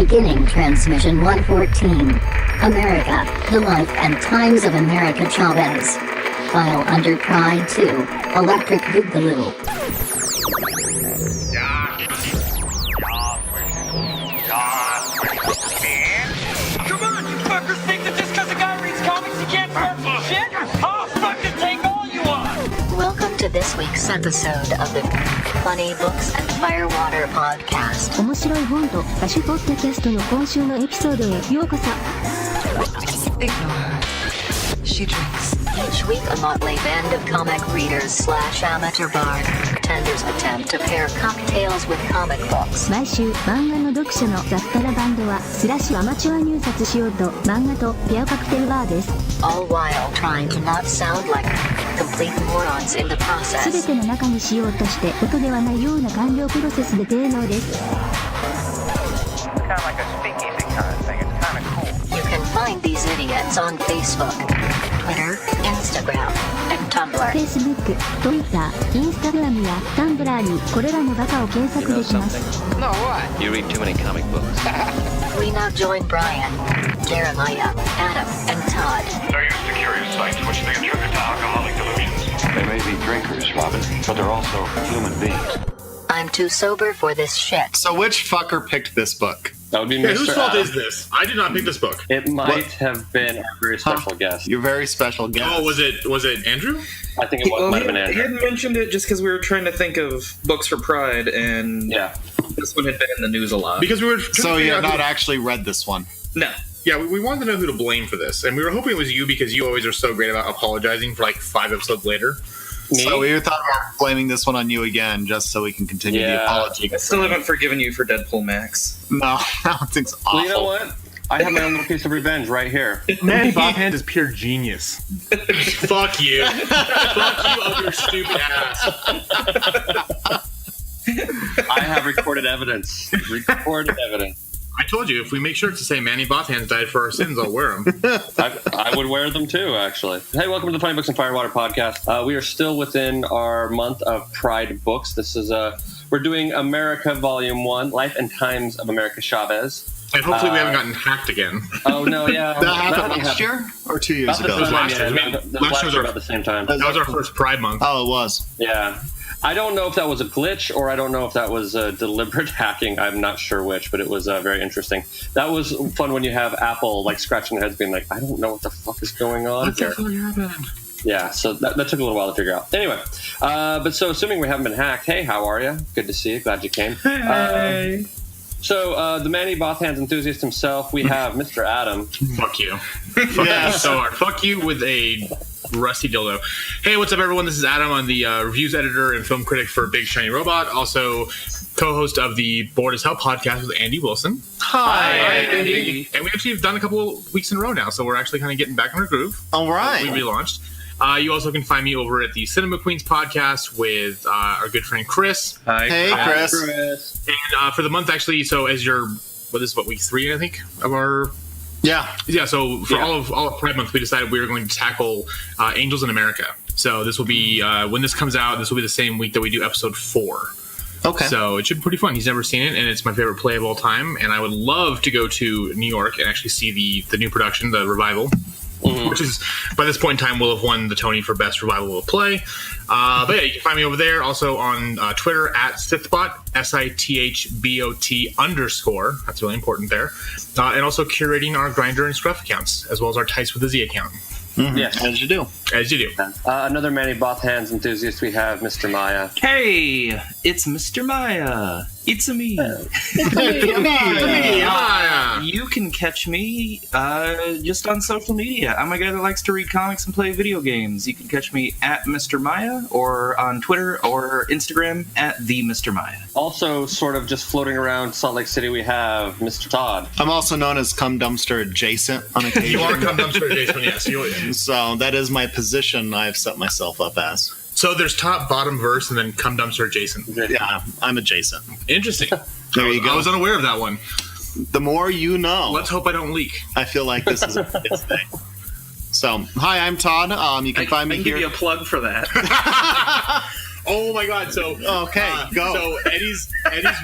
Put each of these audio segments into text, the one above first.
Beginning transmission 114. America, the life and times of America Chavez. File under Pride 2, Electric Boogaloo. Come on, you fuckers think that just because a guy reads comics he can't start some shit? I'll fucking take all you want! Welcome to this week's episode of the Funny Books and Firewater Podcast. 面白い本と歌手ポッドキャストの今週のエピソードへようこそ。 Ignore her. She drinks. Each week a motley band of comic readers / amateur bartenders attempt to pair cocktails with comic books. 毎週漫画の読者の雑多なバンドはスラッシュアマチュア入札しようと漫画とペアカクテルバーです。 All while trying to not sound like complete morons in the すべ process. ての中にしようとして音ではないような完了プロセスで低能です。 Kind of like a speakeasy kind of thing. It's kind of cool. You can find these idiots on Facebook, Twitter, Instagram, and Tumblr. Facebook、Twitter、Instagram や Tumblr にこれらのバカを検索できます。 No, what? You read too many comic books. We now join Brian, Jeremiah, Adam, and Todd. They're used to curious sights which they attribute to alcoholic delusions. They may be drinkers, Robin, but they're also human beings. I'm too sober for this shit. So which fucker picked this book? That would be Yeah, Mr. whose fault Adam. is this? I did not pick this book. It might What? have been our very special guest. Your very special guest. Oh, was it Andrew? I think it might have been He Andrew. had mentioned it just because we were trying to think of books for Pride, and Yeah. this one had been in the news a lot. Because we were trying So to you figure have out not actually read this one. No. Yeah, we wanted to know who to blame for this, and we were hoping it was you because you always are so great about apologizing for like 5 episodes later. Me? So we thought about blaming this one on you again, just so we can continue the Yeah. apology. I still haven't forgiven you for Deadpool Max. No, that thing's awful. Well, you know what? I have my own little piece of revenge right here. Manny Bobhand is pure genius. Fuck you. Fuck you up your stupid ass. I have recorded evidence. Recorded evidence. I told you, if we make shirts to say Manny Bothands died for our sins, I'll wear them. I would wear them too, actually. Hey, welcome to the Funny Books and Firewater Podcast. We are still within our month of Pride books. This is we're doing America Volume 1, Life and Times of America Chavez. And hopefully we haven't gotten hacked again. Oh, no, yeah. That happened last year or 2 years About ago? the same last time, year. yeah. I mean, Last year was year our- about the same time. That was our first Pride month. Oh, it was. Yeah. I don't know if that was a glitch or I don't know if that was deliberate hacking. I'm not sure which, but it was very interesting. That was fun when you have Apple like scratching their heads being like, I don't know what the fuck is going on What the here. fuck happened? Yeah, so that took a little while to figure out. Anyway, but so assuming we haven't been hacked, hey, how are you? Good to see you. Glad you came. Hey. So the Manny Bothands enthusiast himself, we have Mr. Adam. Fuck you. Fuck you so hard. Fuck you with a rusty dildo. Hey, what's up, everyone? This is Adam. I'm the reviews editor and film critic for Big Shiny Robot. Also, co-host of the Bored as Hell podcast with Andy Wilson. Hi, Andy. And we actually have done a couple of weeks in a row now, so we're actually kind of getting back on our groove. All right. We relaunched. You also can find me over at the Cinema Queens podcast with our good friend Chris. Hey, Chris. And for the month, actually, so as week 3, I think, of our... Yeah. Yeah, so for all of Pride Month, we decided we were going to tackle Angels in America. So this will be, when this comes out, this will be the same week that we do episode 4. Okay. So it should be pretty fun. He's never seen it, and it's my favorite play of all time. And I would love to go to New York and actually see the new production, the revival. Mm-hmm. Which is, by this point in time, will have won the Tony for Best Revival of Play. But yeah, you can find me over there. Also on Twitter at Sithbot, SITHBOT_. That's really important there. And also curating our Grindr and Scruff accounts, as well as our Tights with a Z account. Mm-hmm. Yes. As you do. As you do. Another Manny Bothands enthusiast, we have Mr. Maya. Hey, it's Mr. Maya. It's me. You can catch me just on social media. I'm a guy that likes to read comics and play video games. You can catch me at Mr. Maya or on Twitter or Instagram at the Mr. Maya. Also, sort of just floating around Salt Lake City, we have Mr. Todd. I'm also known as Cum Dumpster Adjacent on occasion. You are Cum Dumpster Adjacent, yes. So that is my position I've set myself up as. So there's top, bottom verse, and then Cum Dumpster Adjacent. Yeah, I'm adjacent. Interesting. There you go. I was unaware of that one. The more you know. Let's hope I don't leak. I feel like this is a good thing. So, hi, I'm Todd. You can find me here. I can give you a plug for that. Oh my God! So okay, go. So Eddie's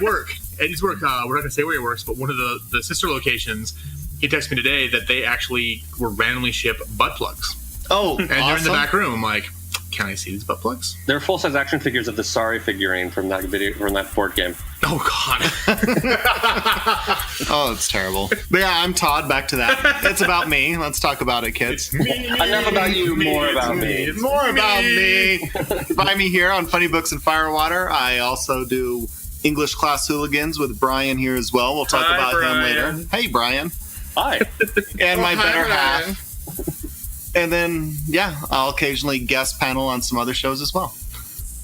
work at his work, we're not going to say where he works, but one of the sister locations, he texted me today that they actually were randomly ship butt plugs. Oh, and they're in the back room. I'm like, can I see these butt plugs? They're full-size action figures of the Sorry figurine from that board game. Oh, God. Oh, it's terrible. But yeah, I'm Todd. Back to that. It's about me. Let's talk about it, kids. Enough about you, more about me. It's more about me. Find me here on Funny Books and Firewater. I also do English Class Hooligans with Brian here as well. We'll talk about him later. Hey, Brian. Hi. And my better half. And then, yeah, I'll occasionally guest panel on some other shows as well.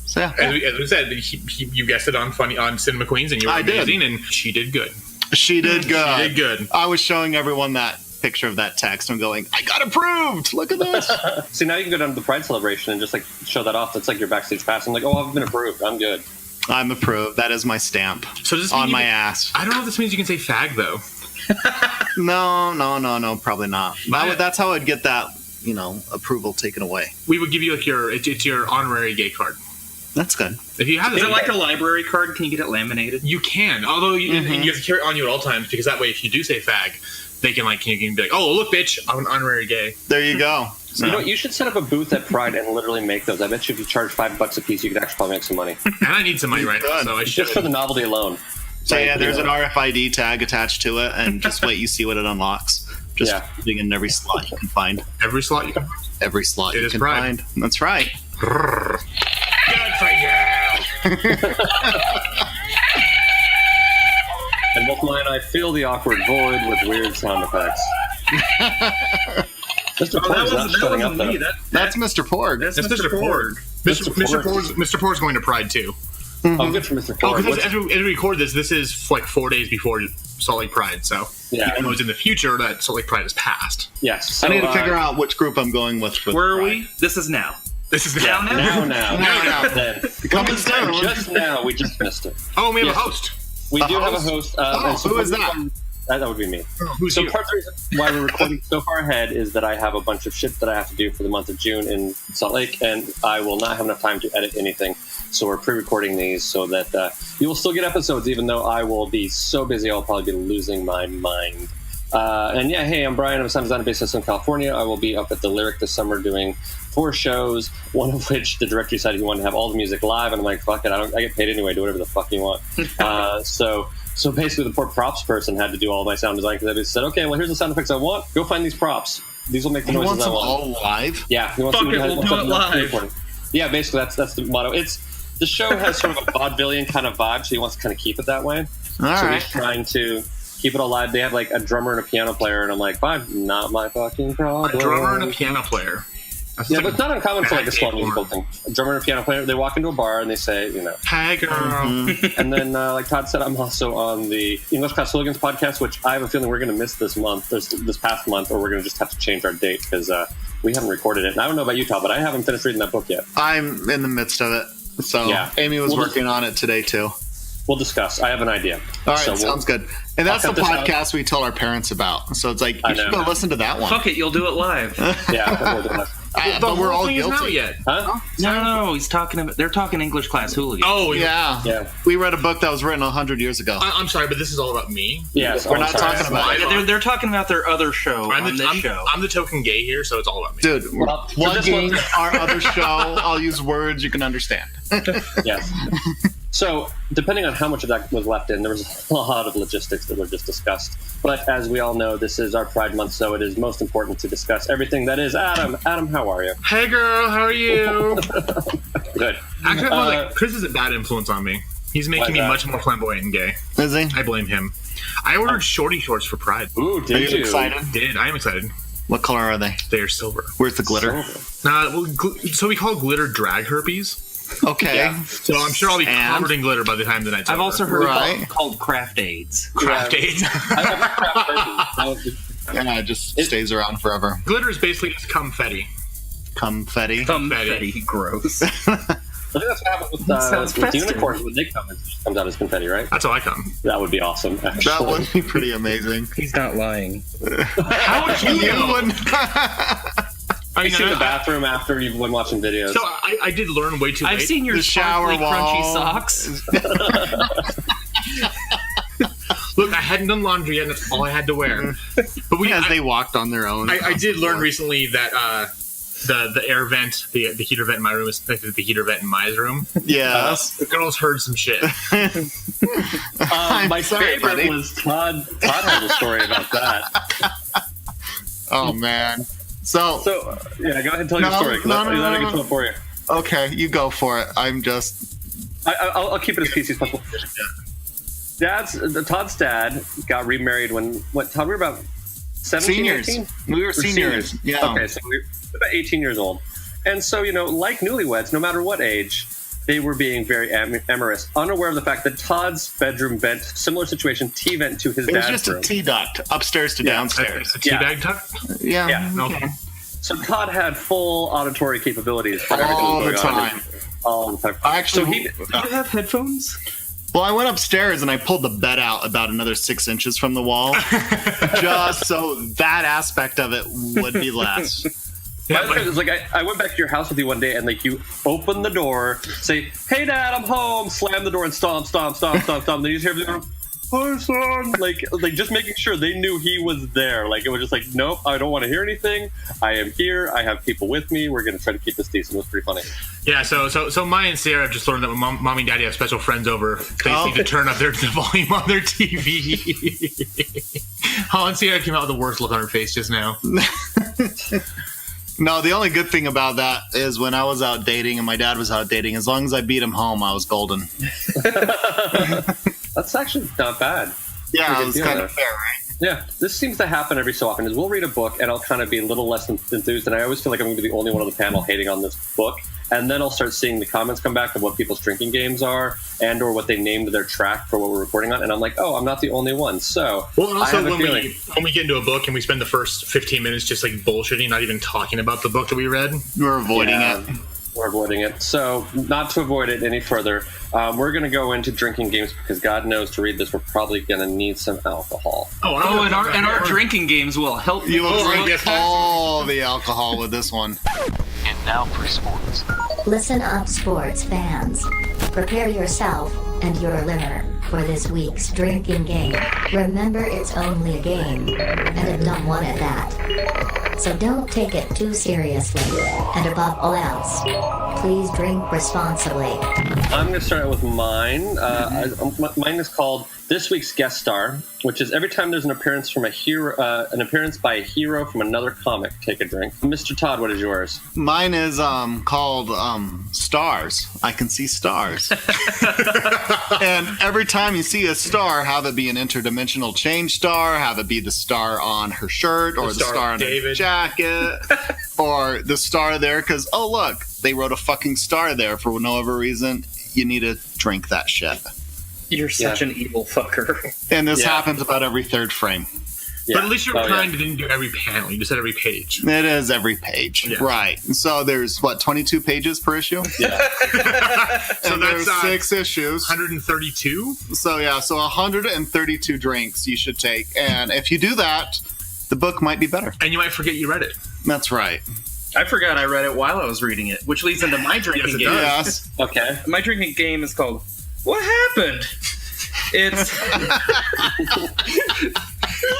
So, yeah. As we said, you guested on Cinema Queens, and you were amazing, and she did good. She did good. She did good. I was showing everyone that picture of that text and going, I got approved! Look at this! See, now you can go down to the Pride celebration and just, like, show that off. That's like your backstage pass. I'm like, oh, I've been approved. I'm good. I'm approved. That is my stamp so does this on my ass. I don't know if this means you can say fag, though. No, probably not. That's how I'd get that, approval taken away. We would give you like it's your honorary gay card. That's good. If you have Is it like a library card? Can you get it laminated? You can, although you have to carry it on you at all times, because that way, if you do say fag, they can you can be like, oh, look, bitch, I'm an honorary gay. There you go. You know what? You should set up a booth at Pride and literally make those. I bet you if you charge $5 a piece, you could actually probably make some money. And I need some money right now, so I should. Just for the novelty alone. So yeah, there's an RFID tag attached to it, and just wait, you see what it unlocks. Just putting in every slot you can find. Every slot you can find. Every slot you can Pride. find. That's right. Good for you. And both mine, I fill the awkward void with weird sound effects. Mr. Porg's not shutting up, though. That's Mr. Porg. That's Mr. Porg. Mr. Porg's going to Pride, too. Oh, good for Mr. Porg. Because as we record this is like 4 days before Salt Lake Pride, so even though it's in the future, that Salt Lake Pride has passed. Yes. So, I need to figure out which group I'm going with. Where are we? This is now. This is now. Now. Then. Coming soon. Just now. We just missed it. Oh, we have a host. We do have a host. Who is that? That would be me. Who's so you? part of the reason why we're recording so far ahead is that I have a bunch of shit that I have to do for the month of June in Salt Lake, and I will not have enough time to edit anything. So we're pre-recording these so that you will still get episodes, even though I will be so busy I'll probably be losing my mind. And yeah, hey, I'm Brian. I'm a sound designer based in Southern California. I will be up at the Lyric this summer doing 4 shows, one of which the director decided he wanted to have all the music live, and I'm like, fuck it, I get paid anyway, do whatever the fuck you want. So basically the poor props person had to do all my sound design, because they said, okay, well, here's the sound effects I want. Go find these props. These will make the noises I want. All live? Yeah. He wants Fuck it, we'll do it live. Yeah, basically that's the motto. The show has sort of a vaudevillian kind of vibe, so he wants to kind of keep it that way. He's trying to keep it alive. They have like a drummer and a piano player, and I'm like, fine, not my fucking problem. A drummer and a piano player. Yeah, but it's not uncommon for like a small musical thing. A drummer and a piano player, they walk into a bar and they say, hi, girl. And then, like Todd said, I'm also on the English Class Hooligans podcast, which I have a feeling we're going to miss this past month, or we're going to just have to change our date because we haven't recorded it. And I don't know about you, Todd, but I haven't finished reading that book yet. I'm in the midst of it. So Amy was working on it today, too. We'll discuss. I have an idea. All right, sounds good. And that's the podcast we tell our parents about. So it's like, you should go listen to that one. Fuck it, you'll do it live. Yeah, we'll do it live. But we're all guilty. Not yet. Huh? No, he's talking about. They're talking English Class Hooligans. Oh yeah. We read a book that was written 100 years ago. I'm sorry, but this is all about me. Yes, we're not talking about it. They're talking about their other show. I'm the token gay here, so it's all about me. Dude, plugging our other show. I'll use words you can understand. Yes. So, depending on how much of that was left in, there was a lot of logistics that were just discussed. But as we all know, this is our Pride Month, so it is most important to discuss everything that is Adam. Adam, how are you? Hey, girl, how are you? Good. Actually, Chris is a bad influence on me. He's making me much more flamboyant and gay. Is he? I blame him. I ordered shorty shorts for Pride. Ooh, did you? Excited? I am excited. What color are they? They are silver. Where's the glitter? So we call glitter drag herpes. Okay. Yeah. So I'm sure I'll be covered in glitter by the time the night's over. I've also heard it called craft aids. Craft aids. Yeah, it just stays around forever. Glitter is basically just confetti. Confetti. Gross. I think that's what happens with unicorns when they come. It just comes out as confetti, right? That's how I come. That would be awesome, actually. That would be pretty amazing. He's not lying. How would you know? I've seen the bathroom after you've been watching videos. So I did learn way too late. I've seen your shower sparkly, wall. crunchy socks. hadn't done laundry yet, and that's all I had to wear. But they walked on their own. I did learn recently that the air vent, the heater vent in my room is connected to the heater vent in Maya's room. Yes. The girls heard some shit. My favorite was Todd. Todd has a story about that. Oh man. So yeah, go ahead and tell your story. No. I can tell it for you. Okay, you go for it. I'll keep it as PC as possible. Todd's dad got remarried when Todd, we were about 17, seniors. 18? We were seniors. Yeah. Okay, so we were about 18 years old. And so, like newlyweds, no matter what age, they were being very amorous, unaware of the fact that Todd's bedroom vent, similar situation, T-vent to his dad's room. It was just a T-duct, upstairs to downstairs. A T-bag duct? Yeah. Okay. So Todd had full auditory capabilities for all the time. All the time. Actually, do you have headphones? Well, I went upstairs and I pulled the bed out about another 6 inches from the wall, just so that aspect of it would be less. It was like I went back to your house with you one day, and you open the door, say, "Hey, Dad, I'm home." Slam the door and stomp. Then you just hear everything. "Hi, son." Like just making sure they knew he was there. Like it was just like, nope, I don't want to hear anything. I am here. I have people with me. We're going to try to keep this decent. It was pretty funny. Yeah. So Maya and Sierra have just learned that when Mommy and Daddy have special friends over, they just need to turn up the volume on their TV. Holly and Sierra came out with the worst look on her face just now. No, the only good thing about that is when I was out dating and my dad was out dating, as long as I beat him home, I was golden. That's actually not bad. Yeah, it was kind of fair, right? Yeah, this seems to happen every so often. Is we'll read a book and I'll kind of be a little less enthused, and I always feel like I'm going to be the only one on the panel hating on this book. And then I'll start seeing the comments come back of what people's drinking games are and or what they named their track for what we're recording on. And I'm like, oh, I'm not the only one. So well, also when we get into a book and we spend the first 15 minutes just like bullshitting, not even talking about the book that we read, we're avoiding it. We're avoiding it. So not to avoid it any further, we're going to go into drinking games because God knows to read this, we're probably going to need some alcohol. And our drinking games will help. You will drink all the alcohol with this one. And now for sports. Listen up, sports fans. Prepare yourself and your liver for this week's drinking game. Remember, it's only a game, and a dumb one at that. So don't take it too seriously. And above all else, please drink responsibly. I'm going to start out with mine. Mine is called This Week's Guest Star, which is every time there's an appearance from an appearance by a hero from another comic, take a drink. Mr. Todd, what is yours? Mine is called Stars. I can see stars. And every time you see a star, have it be an interdimensional change star, have it be the star on her shirt, or the star on her jacket, or the star there because, oh, look, they wrote a fucking star there for no other reason. You need to drink that shit. You're such an evil fucker. And this happens about every third frame. Yeah. But at least your kind didn't do every panel. You just said every page. It is every page. Yeah. Right. So there's, 22 pages per issue? Yeah. So and there's 6 issues. 132? So 132 drinks you should take. And if you do that, the book might be better. And you might forget you read it. That's right. I forgot I read it while I was reading it, which leads into my drinking game. Yes. Okay. My drinking game is called What Happened? It's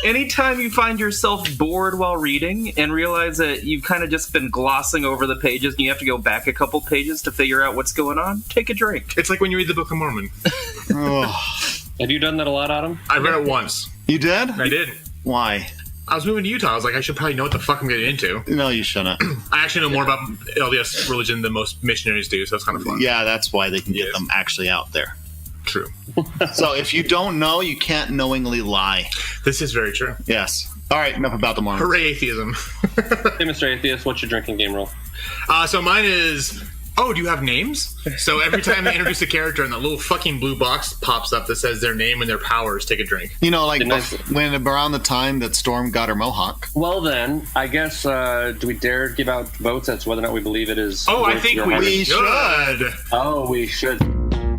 anytime you find yourself bored while reading and realize that you've kind of just been glossing over the pages and you have to go back a couple pages to figure out what's going on, take a drink. It's like when you read the Book of Mormon. Have you done that a lot, Adam? I read it once. You did? I did. Why? I was moving to Utah. I was like, I should probably know what the fuck I'm getting into. No, you shouldn't. I actually know more about LDS religion than most missionaries do, so it's kind of fun. Yeah, that's why they can get them actually out there. True. So if you don't know, you can't knowingly lie. This is very true. Yes. All right, enough about the Mormons. Hooray, atheism. Hey, Mr. Atheist, what's your drinking game rule? So mine is... Oh, do you have names? So every time they introduce a character and that little fucking blue box pops up that says their name and their powers, take a drink. You know, like when around the time that Storm got her mohawk. Well then, I guess, do we dare give out votes as to whether or not we believe it is... Oh, I think we should. Oh, we should.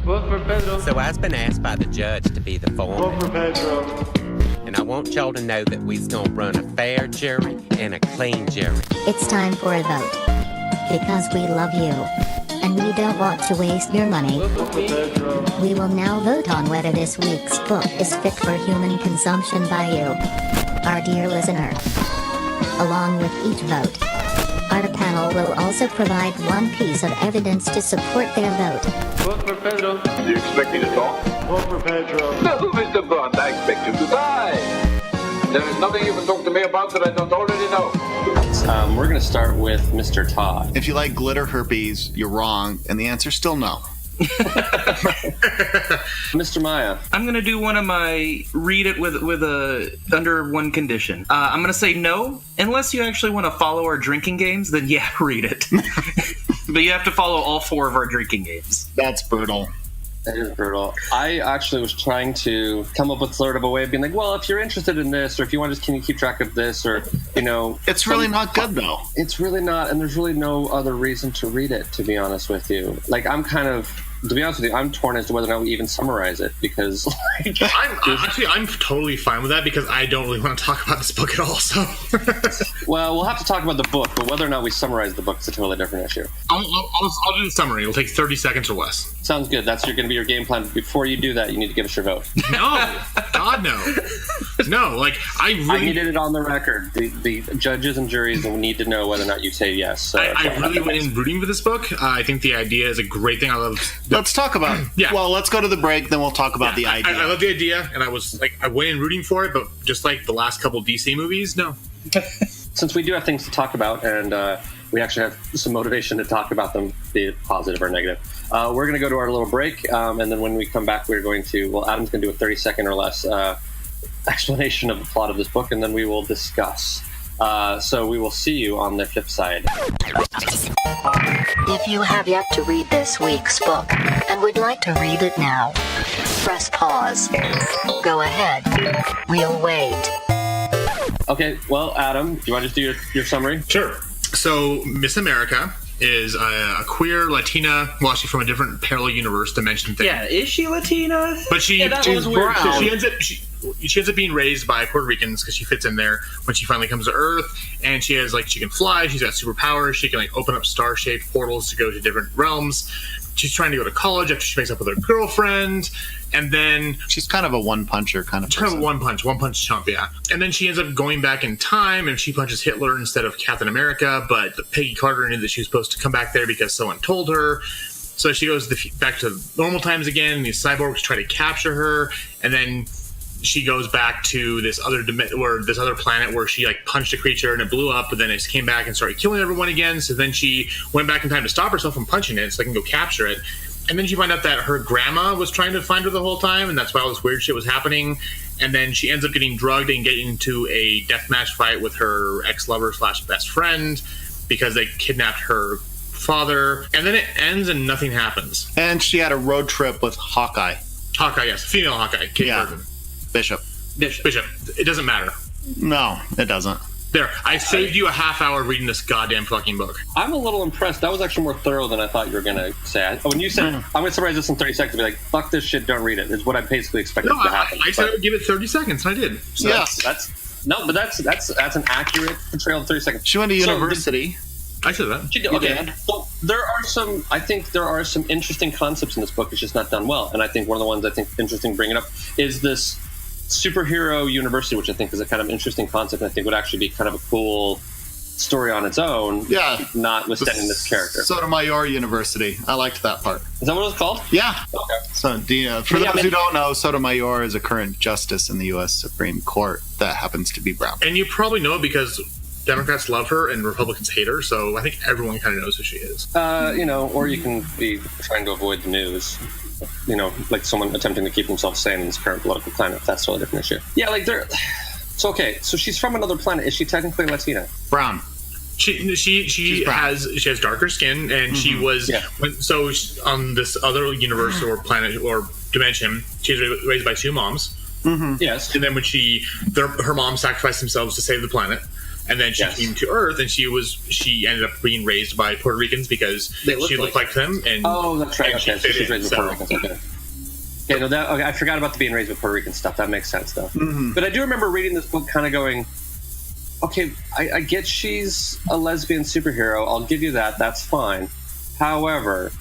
Vote for Pedro. So I've been asked by the judge to be the foreman. Vote for Pedro. And I want y'all to know that we's gonna run a fair jury and a clean jury. It's time for a vote. Because we love you. and we don't want to waste your money. We will now vote on whether this week's book is fit for human consumption by you, our dear listener. Along with each vote, our panel will also provide one piece of evidence to support their vote. Vote for Pedro. Do you expect me to talk? Vote for Pedro. No, Mr. Bond, I expect you to die. There is nothing you can talk to me about that I don't already know. We're going to start with Mr. Todd. If you like glitter herpes, you're wrong, and the answer's still no. Mr. Maya. I'm gonna do one of my read it with a under one condition. I'm gonna say no, unless you actually want to follow our drinking games. Then yeah, read it. But you have to follow all 4 of our drinking games. That's brutal. That is brutal. I actually was trying to come up with sort of a way of being like, well, if you're interested in this, or if you want to just can you keep track of this, or, you know. It's really not good, though. It's really not, and there's really no other reason to read it, to be honest with you. Like, I'm kind of, to be honest with you, I'm torn as to whether or not we even summarize it, because, like... I'm totally fine with that, because I don't really want to talk about this book at all, so... Well, we'll have to talk about the book, but whether or not we summarize the book is a totally different issue. I'll do the summary. It'll take 30 seconds or less. Sounds good. That's going to be your game plan. Before you do that, you need to give us your vote. No! God, no. No, like, I needed it on the record. The judges and juries will need to know whether or not you say yes. So I really went in rooting for this book. I think the idea is a great thing. I love... Let's talk about it. Yeah. Well, let's go to the break, then we'll talk about the idea. I love the idea, and I was like, I went in rooting for it, but just like the last couple DC movies, no. Since we do have things to talk about, and we actually have some motivation to talk about them, be it positive or negative, we're going to go to our little break, and then when we come back, we're going to, well, Adam's going to do a 30-second or less explanation of the plot of this book, and then we will discuss. So we will see you on the flip side. If you have yet to read this week's book and would like to read it now, press pause. Go ahead. We'll wait. Okay, well, Adam, do you want to just do your summary? Sure. So, Miss America is a queer Latina, well, she's from a different parallel universe dimension thing. Yeah, is she Latina? But she's brown. So she ends up being raised by Puerto Ricans because she fits in there when she finally comes to Earth, and she has she can fly, she's got superpowers, she can open up star-shaped portals to go to different realms. She's trying to go to college after she makes up with her girlfriend, and then... She's kind of a one-puncher kind of person. Kind of a one-punch chump, yeah. And then she ends up going back in time, and she punches Hitler instead of Captain America, but Peggy Carter knew that she was supposed to come back there because someone told her. So she goes back to normal times again, and these cyborgs try to capture her, and then she goes back to this other planet where she punched a creature and it blew up, but then it came back and started killing everyone again. So then she went back in time to stop herself from punching it so they can go capture it. And then she found out that her grandma was trying to find her the whole time, and that's why all this weird shit was happening. And then she ends up getting drugged and getting into a deathmatch fight with her ex-lover / best friend because they kidnapped her father. And then it ends and nothing happens. And she had a road trip with Hawkeye. Hawkeye, yes. Female Hawkeye. Kate Burton. Bishop. It doesn't matter. No, it doesn't. There, I saved you a half hour reading this goddamn fucking book. I'm a little impressed. That was actually more thorough than I thought you were going to say. When you said, I'm going to summarize this in 30 seconds, and be like, fuck this shit, don't read it, is what I basically expected to happen. I said I would give it 30 seconds, and I did. So that's an accurate portrayal of 30 seconds. She went to university. I said that. She did. Okay. So I think there are some interesting concepts in this book. It's just not done well. And I think one of the ones I think interesting bringing up is this superhero university, which I think is a kind of interesting concept, and I think would actually be kind of a cool story on its own. Yeah, notwithstanding this character. Sotomayor University. I liked that part. Is that what it was called? Yeah. Okay. So, for those who don't know, Sotomayor is a current justice in the U.S. Supreme Court that happens to be brown. And you probably know it because Democrats love her and Republicans hate her, so I think everyone kind of knows who she is. Or you can be trying to avoid the news. Like someone attempting to keep themselves sane in this current political climate. That's a totally different issue. Yeah, so she's from another planet. Is she technically Latina? Brown. She has darker skin, and she was on this other universe or planet or dimension. She was raised by 2 moms. Mm-hmm. Yes, and then when her mom sacrificed themselves to save the planet. And then she came to Earth, and she ended up being raised by Puerto Ricans because she looked like them. And that's right. Okay, so she's raised with Puerto Ricans. Okay. I forgot about the being raised with Puerto Rican stuff. That makes sense, though. Mm-hmm. But I do remember reading this book, kind of going, "Okay, I get she's a lesbian superhero. I'll give you that. That's fine." However,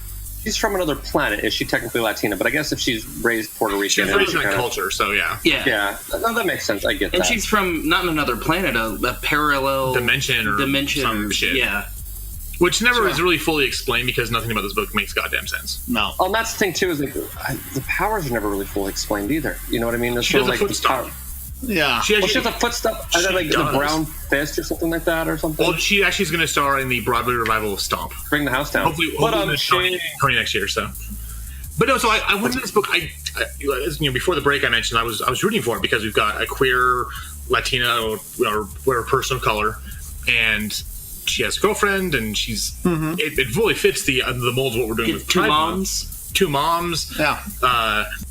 she's from another planet. Is she technically Latina? But I guess if she's raised Puerto Rican, she's raised in that culture, so yeah. No, that makes sense. I get that. And she's from not in another planet, a parallel dimension or some shit. Yeah. Which never is really fully explained because nothing about this book makes goddamn sense. No. Oh, and that's the thing too. Is like the powers are never really fully explained either. You know what I mean? She has a foot stomp. Yeah. She has a foot stomp. And then like the brown fist or something like that or something. Well, she actually is going to star in the Broadway revival of Stomp. Bring the house down. Hopefully Tony next year. So, but no. So I went to this book. Before the break, I mentioned I was rooting for it because we've got a queer Latina or person of color, and she has a girlfriend, and she's it fully fits the mold of what we're doing with two moms. Yeah.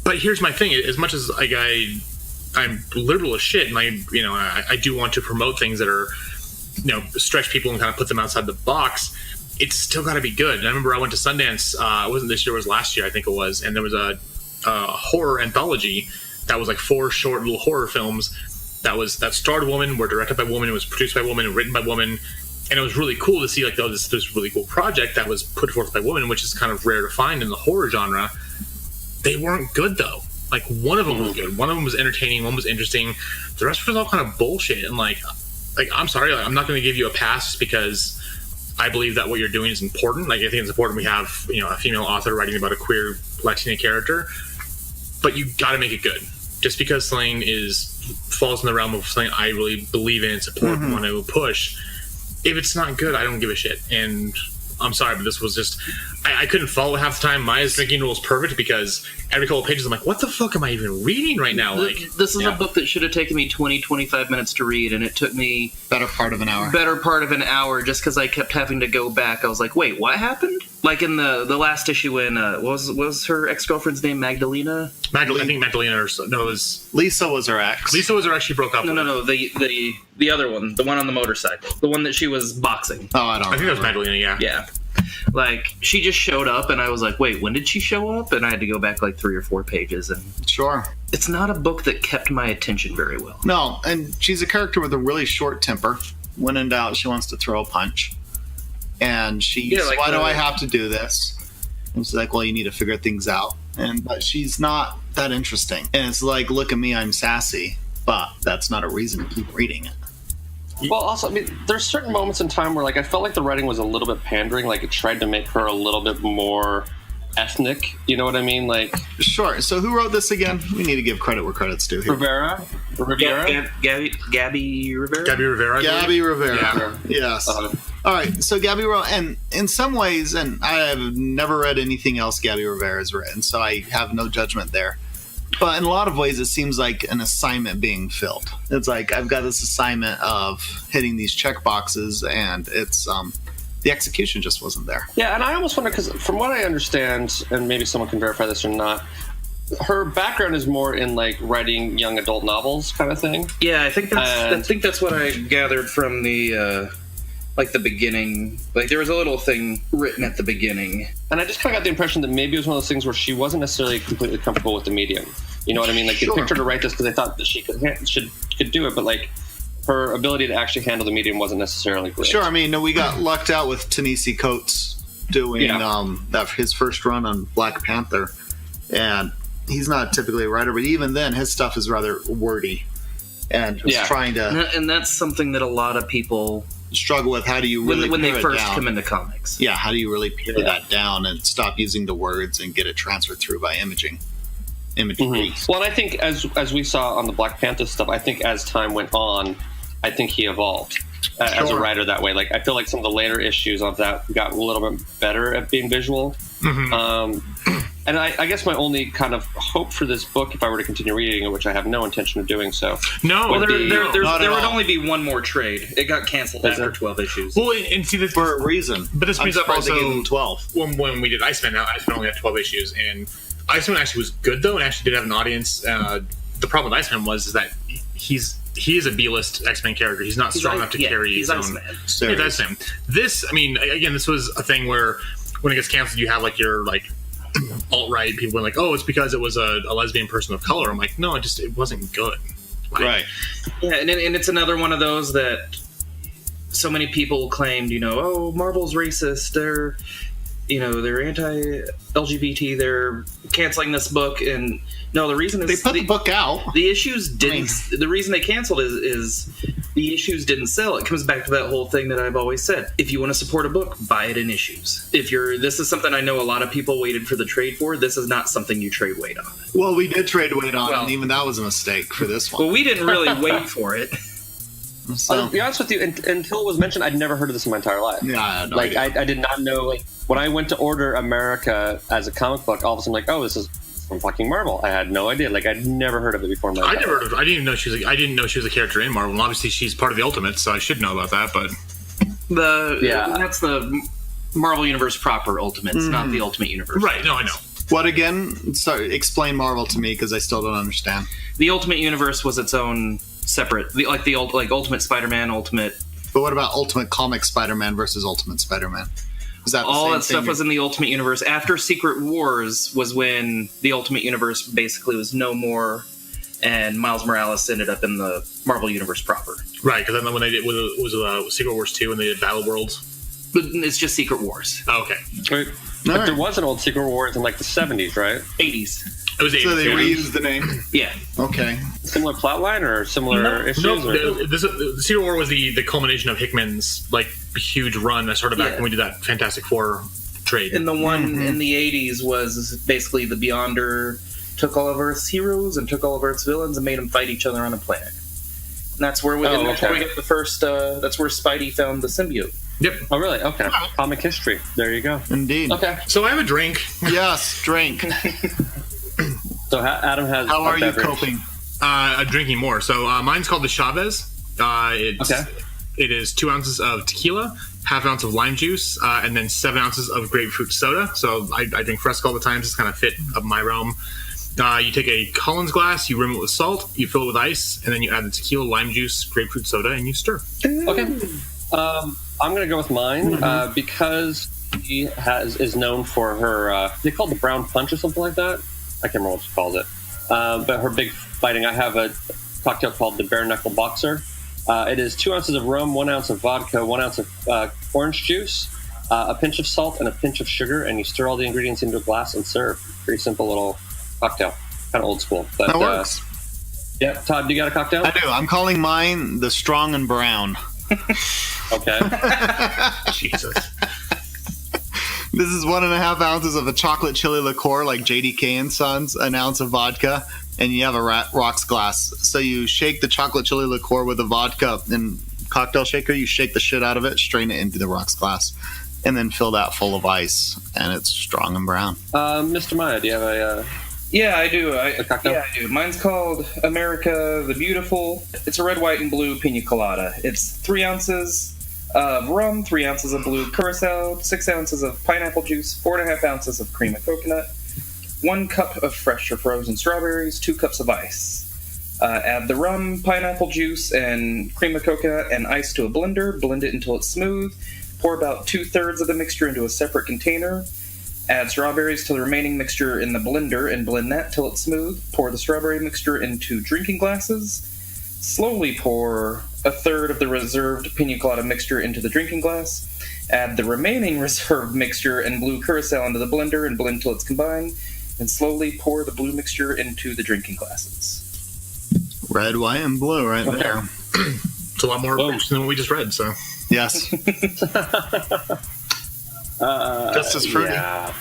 But here's my thing: as much as like I'm liberal as shit, and I do want to promote things that are stretch people and kind of put them outside the box. It's still got to be good. And I remember I went to Sundance. It wasn't this year; it was last year, I think it was. And there was a horror anthology that was like 4 short little horror films that starred women, were directed by women, it was produced by women, and written by women. And it was really cool to see like this really cool project that was put forth by women, which is kind of rare to find in the horror genre. They weren't good though. Like one of them was good, one of them was entertaining, one was interesting. The rest was all kind of bullshit. And like I'm sorry, I'm not going to give you a pass because I believe that what you're doing is important. Like I think it's important we have a female author writing about a queer Latina character, but you got to make it good. Just because something falls in the realm of something I really believe in, support, and want to push. If it's not good, I don't give a shit. And I'm sorry, but this was just... I couldn't follow it half the time. Maya's drinking rule is perfect because every couple of pages I'm like, what the fuck am I even reading right now? This is a book that should have taken me 25 minutes to read, and it took me... Better part of an hour just because I kept having to go back. I was like, wait, what happened? Like in the last issue in... what was her ex-girlfriend's name? Magdalena? I think Magdalena or so. No, it was... Lisa was her ex. Lisa was her ex. She broke up with. No. The other one. The one on the motorcycle. The one that she was boxing. Oh, I think that was Magdalena, yeah. Yeah. Like, she just showed up, and I was like, wait, when did she show up? And I had to go back like 3 or 4 pages. And sure. It's not a book that kept my attention very well. No, and she's a character with a really short temper. When in doubt, she wants to throw a punch. And why do I have to do this? And she's like, well, you need to figure things out. But she's not that interesting. And it's like, look at me, I'm sassy. But that's not a reason to keep reading it. Well, also, I mean, there's certain moments in time where, like, I felt like the writing was a little bit pandering. Like, it tried to make her a little bit more ethnic. You know what I mean? Like, sure. So, who wrote this again? We need to give credit where credit's due here. Rivera. Gabby Rivera. Gabby Rivera. Gabby Rivera. Yeah. Yes. All right. So, Gabby wrote, and in some ways, and I have never read anything else Gabby Rivera has written, so I have no judgment there. But in a lot of ways, it seems like an assignment being filled. It's like, I've got this assignment of hitting these check boxes, and it's the execution just wasn't there. Yeah, and I almost wonder, because from what I understand, and maybe someone can verify this or not, her background is more in, like, writing young adult novels kind of thing. Yeah, I think that's what I gathered from the... like the beginning, like there was a little thing written at the beginning. And I just kind of got the impression that maybe it was one of those things where she wasn't necessarily completely comfortable with the medium. You know what I mean? Like, they picked her to write this because they thought that she could do it, but like her ability to actually handle the medium wasn't necessarily great. Sure, I mean, we got lucked out with Ta-Nehisi Coates doing his first run on Black Panther, and he's not typically a writer, but even then, his stuff is rather wordy, and just trying to. And that's something that a lot of people struggle with. How do you really when they first come into comics? Yeah, how do you really pare that down and stop using the words and get it transferred through by imagery? Well, and I think as we saw on the Black Panther stuff, I think as time went on, I think he evolved as a writer that way. Like, I feel like some of the later issues of that got a little bit better at being visual. And I guess my only kind of hope for this book, if I were to continue reading it, which I have no intention of doing so. No, well, there would only be one more trade. It got canceled after 12 issues. Well, and see, this for a reason. But this brings up also 12. When we did Iceman, Iceman only had 12 issues, and Iceman actually was good though, and actually did have an audience. The problem with Iceman is that he is a B-list X-Men character. He's not strong enough to carry his own. He's Iceman. This, I mean, again, this was a thing where when it gets canceled, you have like your like alt-right people like, oh, it's because it was a lesbian person of color. I'm like, no, it wasn't good. Like, right. Yeah, and it's another one of those that so many people claimed, oh, Marvel's racist. they're anti-LGBT, they're canceling this book, and no, the reason is they put the book out. The issues didn't. The reason they canceled is the issues didn't sell. It comes back to that whole thing that I've always said. If you want to support a book, buy it in issues. This is something I know a lot of people waited for the trade for. This is not something you trade weight on. Well, we did trade weight on, and even that was a mistake for this one. Well, we didn't really wait for it. So, to be honest with you, until it was mentioned, I'd never heard of this in my entire life. Yeah, I had no idea. I did not know. When I went to order America as a comic book, all of a sudden, this is from fucking Marvel. I had no idea. I'd never heard of it before in my life. I didn't even know she was a character in Marvel. And obviously, she's part of the Ultimates, so I should know about that. But that's the Marvel Universe proper Ultimates, not the Ultimate Universe. Right? No, I know. What again? Sorry, explain Marvel to me because I still don't understand. The Ultimate Universe was its own separate, Ultimate Spider-Man, Ultimate. But what about Ultimate Comic Spider-Man versus Ultimate Spider-Man? Was that all that stuff was in the Ultimate Universe? After Secret Wars was when the Ultimate Universe basically was no more, and Miles Morales ended up in the Marvel Universe proper. Right, because then when they did was Secret Wars 2 when they did Battle Worlds. But it's just Secret Wars. Oh, okay. Right. But there was an old Secret Wars in the 70s, right? 80s. It was 80s. So they reused the name? Yeah. Okay. Similar plotline or similar issues? No, the Secret War was the culmination of Hickman's huge run that started back when we did that Fantastic Four trade. And the one in the 80s was basically the Beyonder took all of Earth's heroes and took all of Earth's villains and made them fight each other on a planet. And that's where we get the first. That's where Spidey found the symbiote. Yep. Oh, really? Okay. Comic history. There you go. Indeed. Okay. So I have a drink. Yes, drink. So Adam has. How are you beverage. coping? I'm drinking more. So mine's called the Chavez. It is 2 ounces of tequila, half ounce of lime juice, and then 7 ounces of grapefruit soda. So I drink Fresco all the time. Just kind of fit up my realm. You take a Collins glass, you rim it with salt, you fill it with ice, and then you add the tequila, lime juice, grapefruit soda, and you stir. Okay. I'm going to go with mine because she is known for her. They call it the brown punch or something like that. I can't remember what she calls it. But her big fighting. I have a cocktail called the Bare Knuckle Boxer. It is 2 ounces of rum, 1 ounce of vodka, 1 ounce of orange juice, a pinch of salt, and a pinch of sugar, and you stir all the ingredients into a glass and serve. Pretty simple little cocktail. Kind of old school. But, that works. Yeah, Todd, do you got a cocktail? I do. I'm calling mine the Strong and Brown. Okay. Jesus. This is 1.5 ounces of a chocolate chili liqueur like JDK and Sons, an ounce of vodka, and you have a rocks glass. So you shake the chocolate chili liqueur with the vodka and cocktail shaker. You shake the shit out of it, strain it into the rocks glass, and then fill that full of ice, and it's strong and brown. Mr. Maya, do you have a... Yeah, I do. I do. Mine's called America the Beautiful. It's a red, white, and blue pina colada. It's 3 ounces of rum, 3 ounces of blue curacao, 6 ounces of pineapple juice, 4.5 ounces of cream of coconut, 1 cup of fresh or frozen strawberries, 2 cups of ice. Add the rum, pineapple juice, and cream of coconut and ice to a blender. Blend it until it's smooth. Pour about 2/3 of the mixture into a separate container. Add strawberries to the remaining mixture in the blender and blend that till it's smooth. Pour the strawberry mixture into drinking glasses. Slowly pour 1/3 of the reserved pina colada mixture into the drinking glass. Add the remaining reserved mixture and blue curacao into the blender and blend till it's combined. And slowly pour the blue mixture into the drinking glasses. Red, white, and blue right there. It's a lot more than what we just read, so. Yes. Just as fruity. Yeah.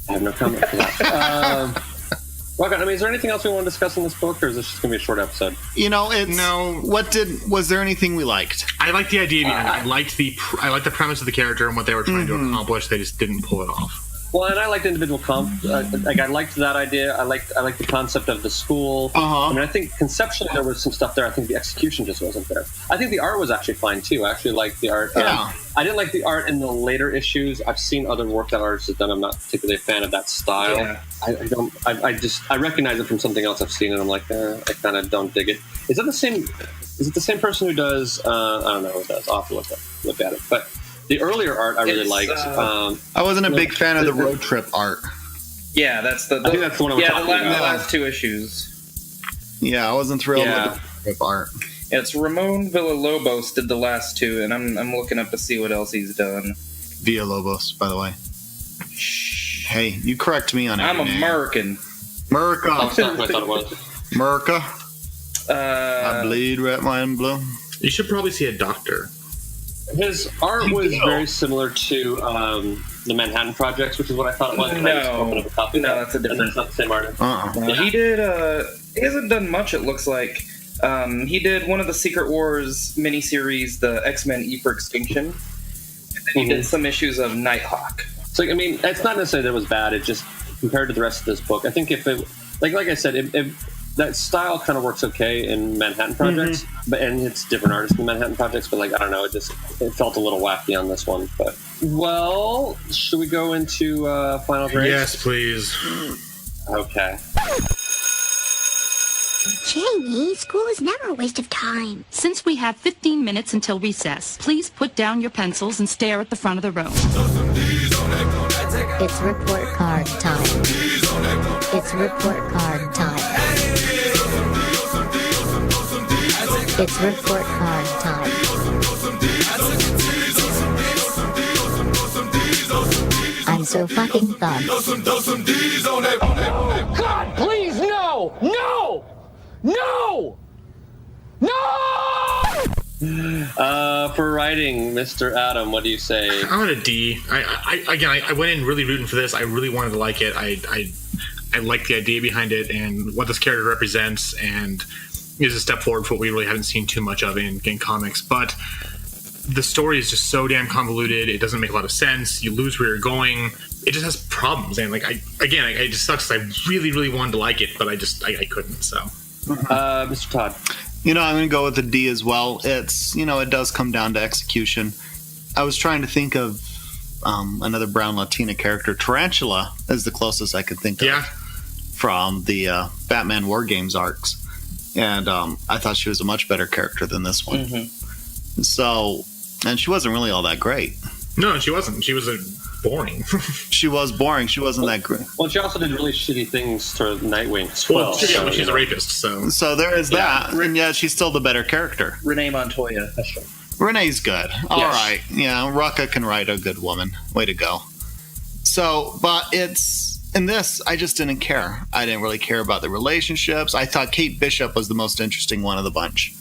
I have no comment for that. Rocket, is there anything else we want to discuss in this book, or is this just going to be a short episode? Was there anything we liked? I liked the idea. I liked the premise of the character and what they were trying to accomplish. They just didn't pull it off. Well, and I liked individual I liked that idea. I liked the concept of the school. I mean, I think conceptually there was some stuff there. I think the execution just wasn't there. I think the art was actually fine too. I actually liked the art. Yeah. I didn't like the art in the later issues. I've seen other work that artists have done. I'm not particularly a fan of that style. Yeah. I recognize it from something else I've seen, and I'm like, I kind of don't dig it. Is it the same person who does? I don't know who does. I'll have to look at it, but. The earlier art I really liked. I wasn't a big fan of the road trip art. Yeah, that's the. I think that's the one I'm talking about. The last 2 issues. Yeah, I wasn't thrilled with the road trip art. It's Ramon Villalobos did the last two, and I'm looking up to see what else he's done. Villalobos, by the way. Hey, you correct me on I'm every name. American. America. Oh, that's not what I thought it was. America. I bleed red, white, and blue. You should probably see a doctor. His art was very similar to the Manhattan Projects, which is what I thought it was. No, that's a different. That's not the same artist. No, he did. He hasn't done much. It looks like he did one of the Secret Wars miniseries, the X-Men E for Extinction, and then he did some issues of Nighthawk. So I mean, it's not necessarily that it was bad. It just compared to the rest of this book, I think if it, like I said, that style kind of works okay in Manhattan Projects, and it's different artists in Manhattan Projects. But I don't know, it felt a little wacky on this one. But well, should we go into final grades? Yes, please. Okay. Jamie, school is never a waste of time. Since we have 15 minutes until recess, please put down your pencils and stare at the front of the room. It's report card time. It's report card time. It's report card time. I'm so fucking fun. God, please, no! No! No! No! For writing, Mr. Adam, what do you say? I'm at a D. I went in really rooting for this. I really wanted to like it. I like the idea behind it and what this character represents, and is a step forward for what we really haven't seen too much of in comics. But the story is just so damn convoluted. It doesn't make a lot of sense. You lose where you're going. It just has problems, and it just sucks. I really, really wanted to like it, but I couldn't. So, Mr. Todd. I'm going to go with a D as well. It's, it does come down to execution. I was trying to think of another brown Latina character. Tarantula is the closest I could think of from the Batman War Games arcs. And I thought she was a much better character than this one. Mm-hmm. So, and she wasn't really all that great. No, she wasn't. She was boring. She was boring. She wasn't that great. Well, she also did really shitty things to Nightwing as well. She's a rapist, so. So there is that, and yet she's still the better character. Renee Montoya. That's true. Renee's good. All right. Yeah, Rucka can write a good woman. Way to go. So, but in this, I just didn't care. I didn't really care about the relationships. I thought Kate Bishop was the most interesting one of the bunch.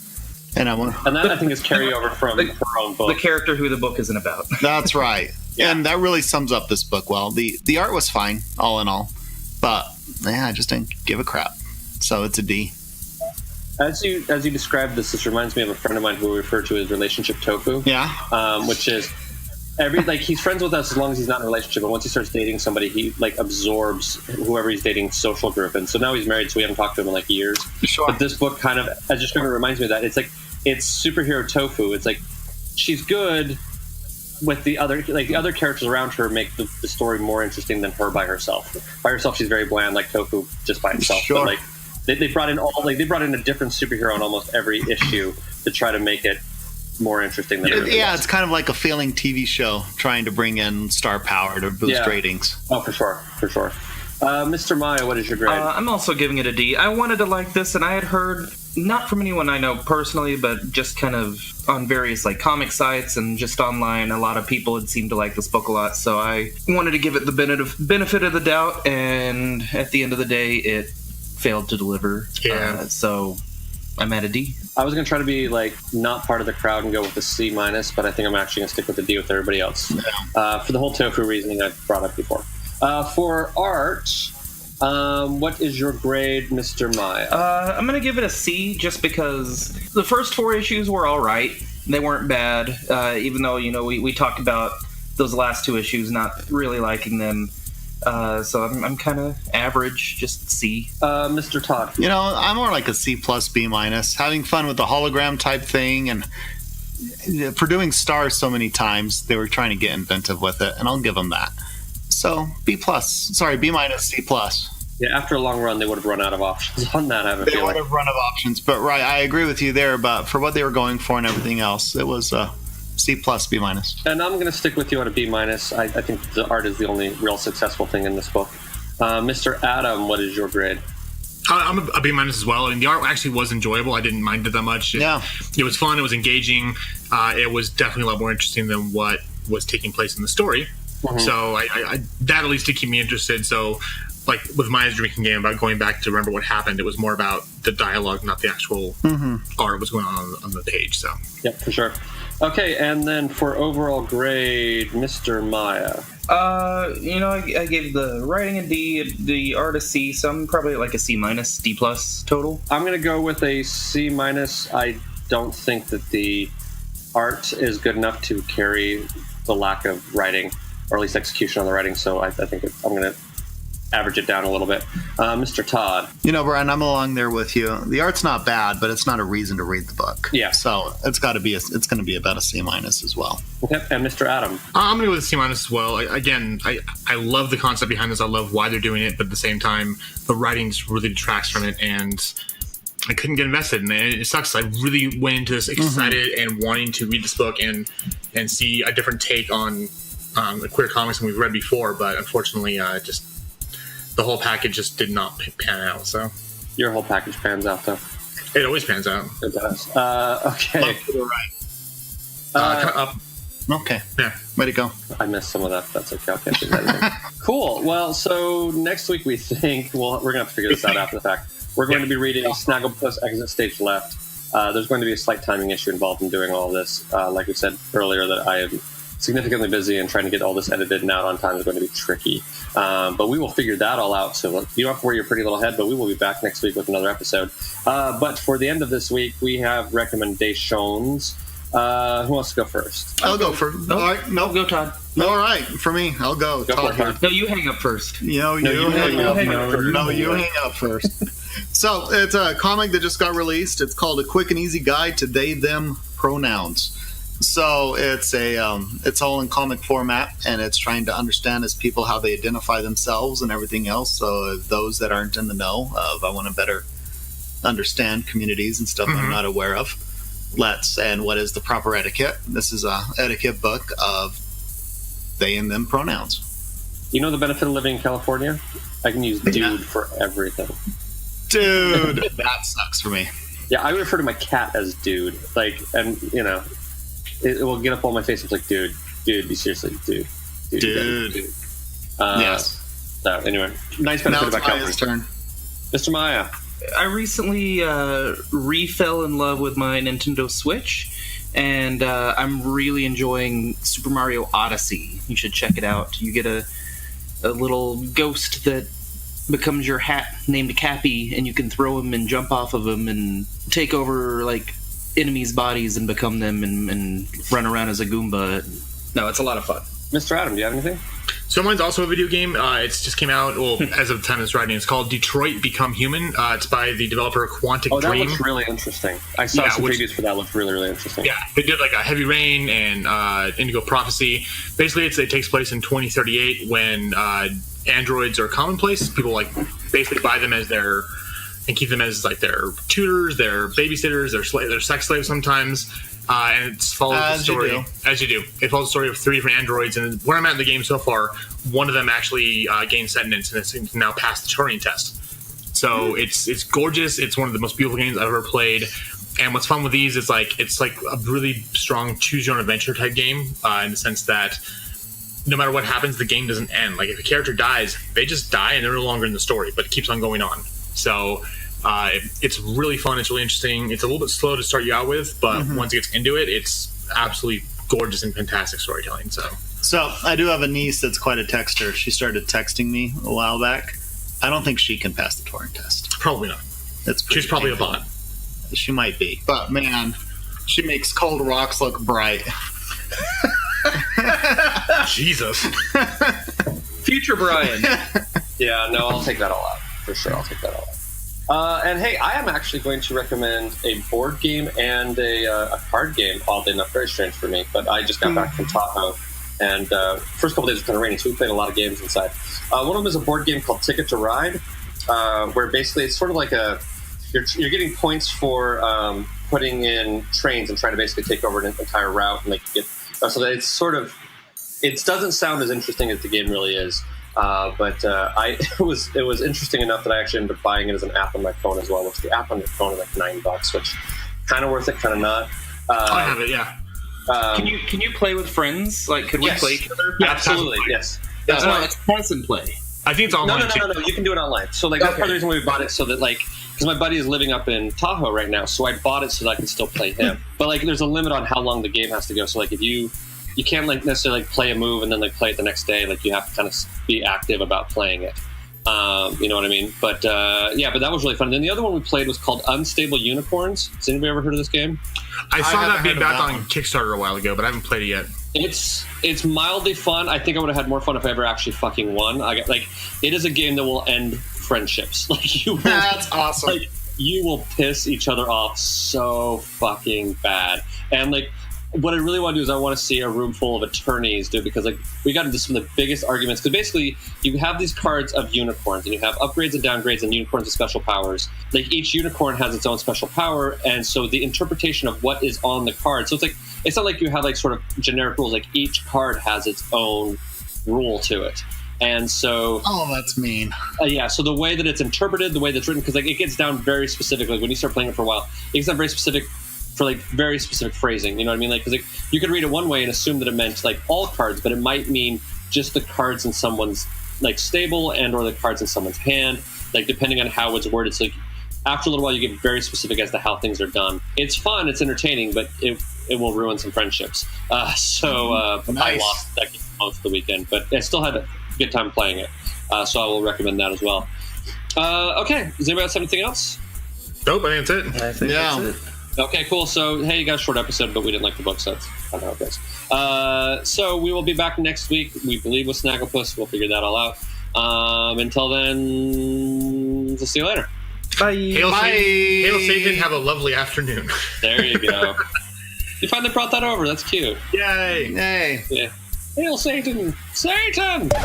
And that, I think, is carryover from her own book. The character who the book isn't about. That's right. And that really sums up this book well. The art was fine, all in all. But, I just didn't give a crap. So it's a D. As you described this reminds me of a friend of mine who we refer to as relationship tofu. Yeah. Which is he's friends with us as long as he's not in a relationship, but once he starts dating somebody, he absorbs whoever he's dating social group. And so now he's married, so we haven't talked to him in years. Sure. But this book kind of, as you described, reminds me of that. It's superhero tofu. It's she's good with the other characters around her make the story more interesting than her by herself. By herself, she's very bland, like tofu just by itself. Sure. But they brought in a different superhero in almost every issue to try to make it more interesting than everything else. It's kind of like a failing TV show trying to bring in star power to boost ratings. Oh, for sure. Mr. Maya, what is your grade? I'm also giving it a D. I wanted to like this, and I had heard, not from anyone I know personally, but just kind of on various comic sites and just online, a lot of people had seemed to like this book a lot, so I wanted to give it the benefit of the doubt, and at the end of the day, it failed to deliver. Yeah. So I'm at a D. I was going to try to be not part of the crowd and go with a C-, but I think I'm actually going to stick with the D with everybody else. For the whole tofu reasoning I've brought up before. For art, what is your grade, Mr. Maya? I'm going to give it a C just because the first 4 issues were all right. They weren't bad, even though, we talked about those last 2 issues, not really liking them. So I'm kind of average, just C. Mr. Todd? I'm more like a C+, B-. Having fun with the hologram type thing, and for doing stars so many times, they were trying to get inventive with it, and I'll give them that. So B+. Sorry, B-, C+. Yeah, after a long run, they would have run out of options on that, I have a feeling. They would have run out of options, but right, I agree with you there, but for what they were going for and everything else, it was C+, B-. And I'm going to stick with you on a B-. I think the art is the only real successful thing in this book. Mr. Adam, what is your grade? I'm a B- as well. And the art actually was enjoyable. I didn't mind it that much. It was fun. It was engaging. It was definitely a lot more interesting than what was taking place in the story. Mm-hmm. So I that at least did keep me interested. So, like with Maya's drinking game, about going back to remember what happened, it was more about the dialogue, not the actual art was going on the page. So, yep, for sure. Okay, and then for overall grade, Mr. Maya. I gave the writing a D, the art a C, so I'm probably like a C-, D+ total. I'm going to go with a C-. I don't think that the art is good enough to carry the lack of writing, or at least execution on the writing, so I think I'm going to average it down a little bit. Mr. Todd. Brian, I'm along there with you. The art's not bad, but it's not a reason to read the book. Yeah. So it's going to be about a C- as well. Okay. And Mr. Adam. I'm going to go with a C- as well. I love the concept behind this. I love why they're doing it, but at the same time, the writing just really detracts from it, and I couldn't get invested in it. It sucks. I really went into this excited and wanting to read this book and see a different take on the queer comics than we've read before, but unfortunately, just the whole package just did not pan out. So your whole package pans out, though. It always pans out. It does. Okay. Up. Okay. Yeah. Way to go. I missed some of that. That's okay. I'll catch it. Cool. Well, so next week we think we're going to have to figure this out after the fact. We're going to be reading Snagglepuss Exit Stage Left. There's going to be a slight timing issue involved in doing all of this. Like we said earlier, that I am significantly busy, and trying to get all this edited and out on time is going to be tricky. But we will figure that all out. So you don't have to worry your pretty little head, but we will be back next week with another episode. But for the end of this week, we have recommendations. Who wants to go first? I'll go first. Nope. All right. Nope. Go, Todd. All right. For me, I'll go. Todd. No, you hang up first. You hang up first. So it's a comic that just got released. It's called A Quick and Easy Guide to They, Them Pronouns. So it's it's all in comic format, and it's trying to understand as people how they identify themselves and everything else. So those that aren't in the know of, I want to better understand communities and stuff I'm not aware of. And what is the proper etiquette? This is a etiquette book of they and them pronouns. You know the benefit of living in California? I can use dude for everything. Dude, that sucks for me. Yeah, I refer to my cat as dude. It will get up on my face. It's like, dude, you seriously, dude. Yes. So anyway, nice benefit about California. Turn. Mr. Maya. I recently re-fell in love with my Nintendo Switch, and I'm really enjoying Super Mario Odyssey. You should check it out. You get a little ghost that becomes your hat named Cappy, and you can throw him and jump off of him and take over enemies' bodies and become them and run around as a Goomba. No, it's a lot of fun. Mr. Adam, do you have anything? So mine's also a video game. It's just came out, as of the time of this writing. It's called Detroit Become Human. It's by the developer Quantic Dream. Oh, that looks really interesting. I saw some previews for that. Looked really, really interesting. Yeah, they did a Heavy Rain and Indigo Prophecy. Basically, it takes place in 2038 when androids are commonplace. People basically buy them as their and keep them as their tutors, their babysitters, their sex slaves sometimes. And it follows the story as you do. It follows the story of 3 different androids, and where I'm at in the game so far, one of them actually gained sentience and it's now passed the Turing test. So it's gorgeous. It's one of the most beautiful games I've ever played. And what's fun with these is it's like a really strong choose your own adventure type game in the sense that no matter what happens, the game doesn't end. If a character dies, they just die and they're no longer in the story, but it keeps on going on. So it's really fun. It's really interesting. It's a little bit slow to start you out with, but once it gets into it, it's absolutely gorgeous and fantastic storytelling. So I do have a niece that's quite a texter. She started texting me a while back. I don't think she can pass the Turing test. Probably not. She's probably a bot. She might be. But man, she makes cold rocks look bright. Jesus. Future Brian. Yeah, no, I'll take that all out. For sure, I'll take that all out. And hey, I am actually going to recommend a board game and a card game. Oddly enough, very strange for me, but I just got back from Tahoe, and first couple days was kind of rainy, so we played a lot of games inside. One of them is a board game called Ticket to Ride, where basically it's sort of like you're getting points for putting in trains and trying to basically take over an entire route, and so that it's sort of, it doesn't sound as interesting as the game really is. It was interesting enough that I actually ended up buying it as an app on my phone as well, which the app on your phone is like $9, which kind of worth it, kind of not. I have it, yeah. Can you play with friends? Like, could we play each other? Yeah, absolutely, yes. That's why it's pass and play. I think it's online. No. You can do it online. So like that's part of the reason why we bought it, so that like because my buddy is living up in Tahoe right now, so I bought it so that I can still play him. But like there's a limit on how long the game has to go. So like if you can't like necessarily like play a move and then like play it the next day. Like you have to kind of be active about playing it. You know what I mean? But but that was really fun. And then the other one we played was called Unstable Unicorns. Has anybody ever heard of this game? I saw that being back on Kickstarter a while ago, but I haven't played it yet. It's mildly fun. I think I would have had more fun if I ever actually fucking won. It is a game that will end friendships. Like you will, that's awesome. Like you will piss each other off so fucking bad. And like what I really want to do is I want to see a room full of attorneys, dude, because like we got into some of the biggest arguments. Because basically you have these cards of unicorns, and you have upgrades and downgrades, and unicorns with special powers. Like each unicorn has its own special power, and so the interpretation of what is on the card. So it's not like you have like sort of generic rules. Like each card has its own rule to it. And so, that's mean. Yeah. So the way that it's interpreted, the way that's written, because like it gets down very specific. Like when you start playing it for a while, it gets down very specific for like very specific phrasing. You know what I mean? Like because like, you could read it one way and assume that it meant like all cards, but it might mean just the cards in someone's like stable and or the cards in someone's hand. Like depending on how it's worded. So like after a little while, you get very specific as to how things are done. It's fun. It's entertaining, but it will ruin some friendships. Nice. I lost that game most of the weekend, but I still had a good time playing it. So I will recommend that as well. Okay. Does anybody else have anything else? Nope, I think that's it. I think that's it. Okay, cool. So, hey, you got a short episode, but we didn't like the book, so that's kind of how it goes. So we will be back next week, we believe, with Snagglepuss. We'll figure that all out. Until then, we'll see you later. Bye. Hail Satan, have a lovely afternoon. There you go. You finally brought that over. That's cute. Yay. Yeah. Hail Satan! Satan! So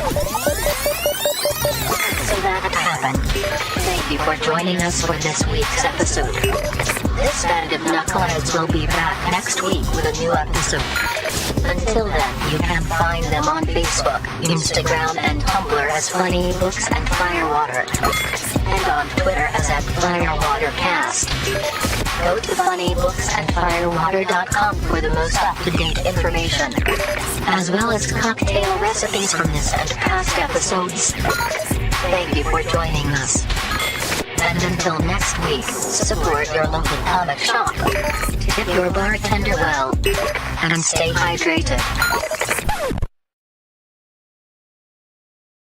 that happened. Thank you for joining us for this week's episode. This band of knuckleheads will be back next week with a new episode. Until then, you can find them on Facebook, Instagram, and Tumblr as Funny Books and Firewater, and on Twitter as @FirewaterCast. Go to funnybooksandfirewater.com for the most up-to-date information, as well as cocktail recipes from this and past episodes. Thank you for joining us. And until next week, support your local comic shop, tip your bartender well, and stay hydrated.